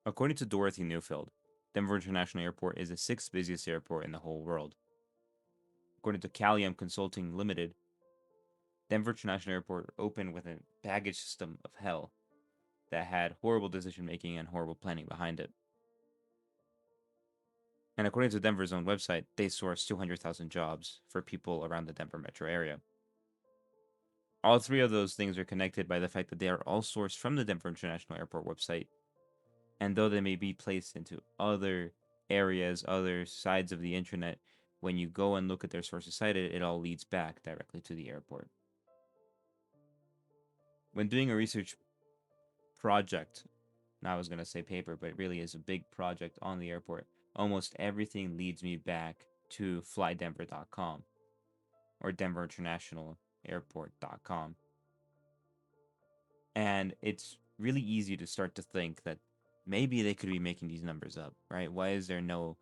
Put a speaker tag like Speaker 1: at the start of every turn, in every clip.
Speaker 1: According to Dorothy Neufeld, Denver International Airport is the sixth busiest airport in the whole world. According to Calium Consulting Limited, Denver International Airport opened with a baggage system of hell that had horrible decision making and horrible planning behind it. And according to Denver's own website, they sourced 200,000 jobs for people around the Denver metro area. All three of those things are connected by the fact that they are all sourced from the Denver International Airport website. And though they may be placed into other areas, other sides of the internet, when you go and look at their sources cited, it all leads back directly to the airport. When doing a research project, I was going to say paper, but it really is a big project on the airport, almost everything leads me back to flydenver.com or denverinternationalairport.com. And it's really easy to start to think that maybe they could be making these numbers up, right? Why is there no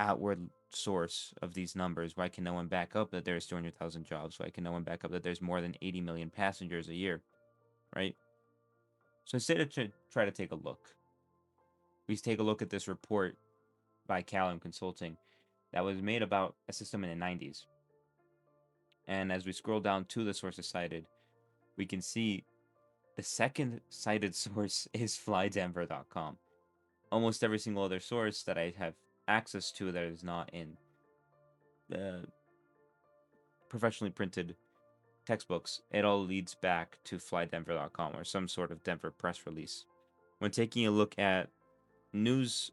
Speaker 1: outward source of these numbers? Why can no one back up that there's 200,000 jobs? Why can no one back up that there's more than 80 million passengers a year, right? So instead of try to take a look, we take a look at this report by Callum Consulting that was made about a system in the 90s. And as we scroll down to the sources cited, we can see the second cited source is flydenver.com. Almost every single other source that I have access to that is not in professionally printed textbooks, it all leads back to flydenver.com or some sort of Denver press release. When taking a look at news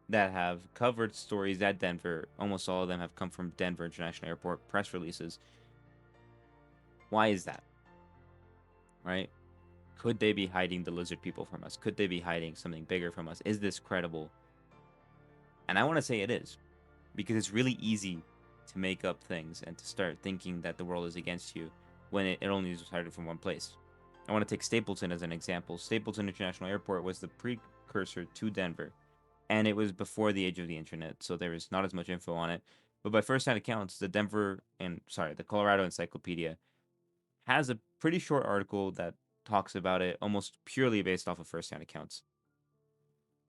Speaker 1: that have covered stories at Denver, almost all of them have come from Denver International Airport press releases. Why is that? Right? Could they be hiding the lizard people from us? Could they be hiding something bigger from us? Is this credible? And I want to say it is, because it's really easy to make up things and to start thinking that the world is against you when it only started from one place. I want to take Stapleton as an example. Stapleton International Airport was the precursor to Denver, and it was before the age of the internet, so there is not as much info on it. But by first-hand accounts, the Colorado Encyclopedia has a pretty short article that talks about it almost purely based off of first-hand accounts.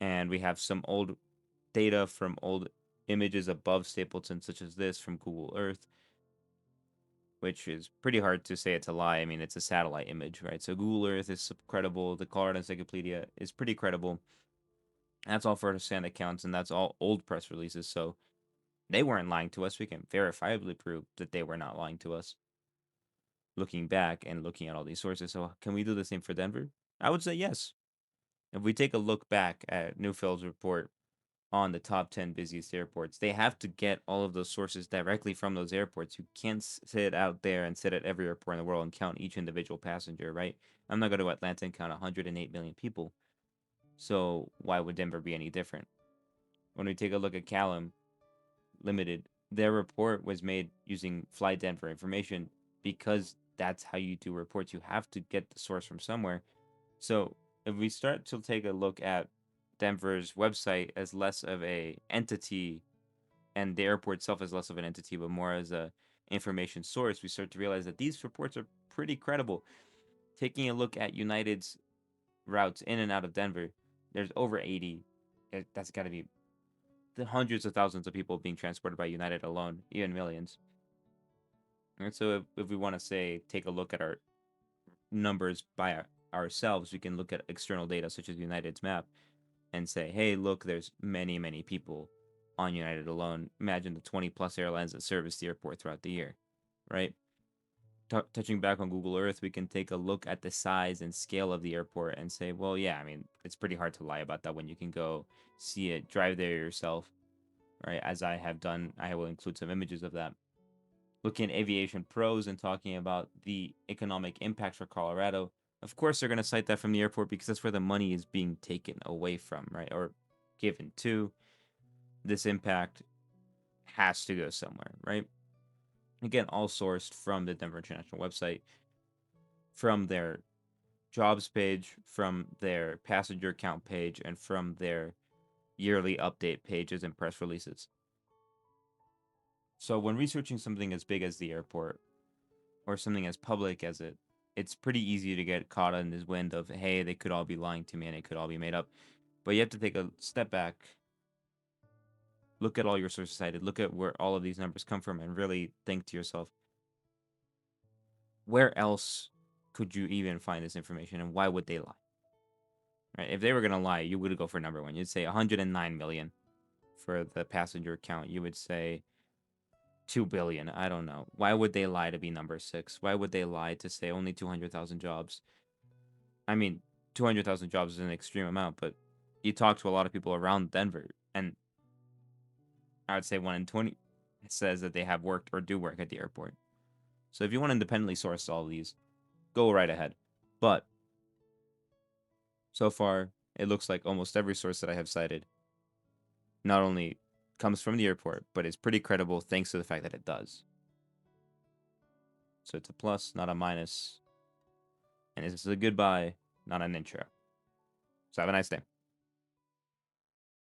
Speaker 1: And we have some old data from old images above Stapleton, such as this from Google Earth, which is pretty hard to say it's a lie. I mean, it's a satellite image, right? So Google Earth is credible. The Colorado Encyclopedia is pretty credible. That's all first-hand accounts, and that's all old press releases. So they weren't lying to us. We can verifiably prove that they were not lying to us. Looking back and looking at all these sources. So can we do the same for Denver? I would say yes. If we take a look back at Neufeld's report on the top 10 busiest airports, they have to get all of those sources directly from those airports. You can't sit out there and sit at every airport in the world and count each individual passenger, right? I'm not going to Atlanta and count 108 million people. So why would Denver be any different? When we take a look at Callum Limited, their report was made using Fly Denver information because that's how you do reports. You have to get the source from somewhere. So if we start to take a look at Denver's website as less of a entity and the airport itself as less of an entity, but more as a information source, we start to realize that these reports are pretty credible. Taking a look at United's routes in and out of Denver, there's over 80. That's got to be the hundreds of thousands of people being transported by United alone, even millions. And so if we want to say take a look at our numbers by ourselves, we can look at external data such as United's map and say, hey, look, there's many, many people on United alone. Imagine the 20 plus airlines that service the airport throughout the year, right? Touching back on Google Earth, we can take a look at the size and scale of the airport and say, well, yeah, I mean, it's pretty hard to lie about that when you can go see it, drive there yourself, right? As I have done, I will include some images of that. Looking at aviation pros and talking about the economic impact for Colorado, of course they're going to cite that from the airport because that's where the money is being taken away from, right? Or given to. This impact has to go somewhere, right? Again, all sourced from the Denver International website, from their jobs page, from their passenger count page, and from their yearly update pages and press releases. So when researching something as big as the airport or something as public as it's pretty easy to get caught in this wind of, hey, they could all be lying to me and it could all be made up. But you have to take a step back, look at all your sources cited, look at where all of these numbers come from, and really think to yourself, where else could you even find this information, and why would they lie? Right? If they were gonna lie, you would go for number one. You'd say 109 million for the passenger count. You would say 2 billion. I don't know. Why would they lie to be number six? Why would they lie to say only 200,000 jobs? I mean, 200,000 jobs is an extreme amount, but you talk to a lot of people around Denver, and I would say 1 in 20 says that they have worked or do work at the airport. So if you want to independently source all of these, go right ahead. But so far, it looks like almost every source that I have cited not only comes from the airport, but is pretty credible thanks to the fact that it does. So it's a plus, not a minus. And it's a goodbye, not an intro. So have a nice day.